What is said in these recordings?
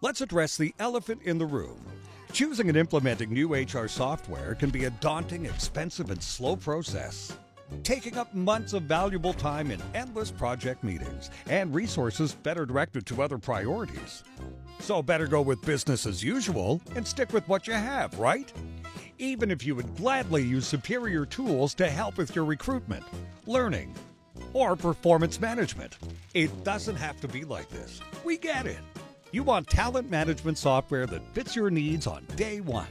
Let's address the elephant in the room. Choosing and implementing new HR software can be a daunting, expensive, and slow process, taking up months of valuable time in endless project meetings and resources better directed to other priorities. So better go with business as usual and stick with what you have, right? Even if you would gladly use superior tools to help with your recruitment, learning, or performance management. It doesn't have to be like this. We get it. You want talent management software that fits your needs on day one.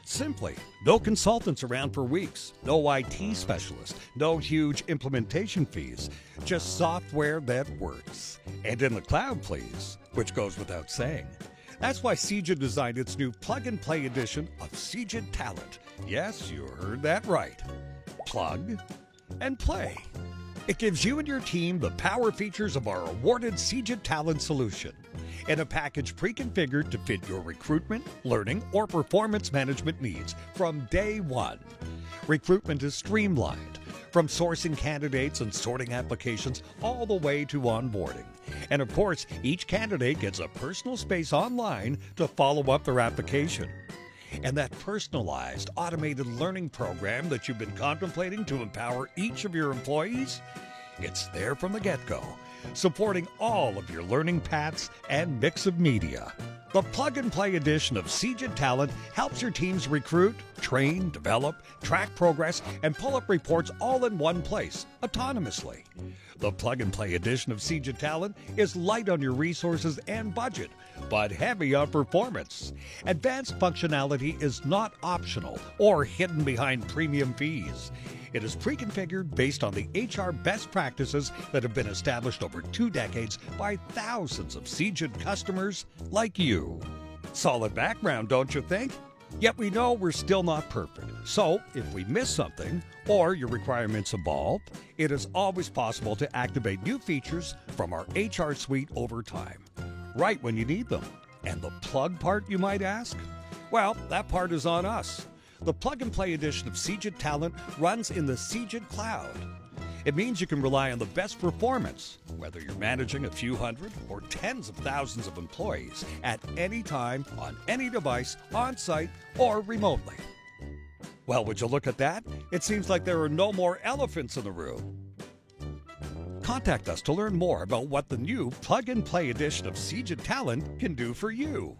Simply, no consultants around for weeks, no IT specialist, no huge implementation fees, just software that works. And in the cloud, please, which goes without saying. That's why Cegid designed its new plug-and-play edition of Cegid Talent. Yes, you heard that right. Plug and play. It gives you and your team the power features of our awarded Cegid Talent solution in a package pre-configured to fit your recruitment, learning, or performance management needs from day one. Recruitment is streamlined, from sourcing candidates and sorting applications all the way to onboarding. And of course, each candidate gets a personal space online to follow up their application. And that personalized, automated learning program that you've been contemplating to empower each of your employees, it's there from the get-go, supporting all of your learning paths and mix of media. The plug-and-play edition of Cegid Talent helps your teams recruit, train, develop, track progress, and pull up reports all in one place, autonomously. The plug-and-play edition of Cegid Talent is light on your resources and budget, but heavy on performance. Advanced functionality is not optional or hidden behind premium fees. It is pre-configured based on the HR best practices that have been established over 2 decades by thousands of Cegid customers like you. Solid background, don't you think? Yet we know we're still not perfect. So if we miss something or your requirements evolve, it is always possible to activate new features from our HR suite over time, right when you need them. And the plug part, you might ask? Well, that part is on us. The plug-and-play edition of Cegid Talent runs in the Cegid Cloud. It means you can rely on the best performance, whether you're managing a few hundred or tens of thousands of employees at any time, on any device, on-site, or remotely. Well, would you look at that? It seems like there are no more elephants in the room. Contact us to learn more about what the new plug-and-play edition of Cegid Talent can do for you.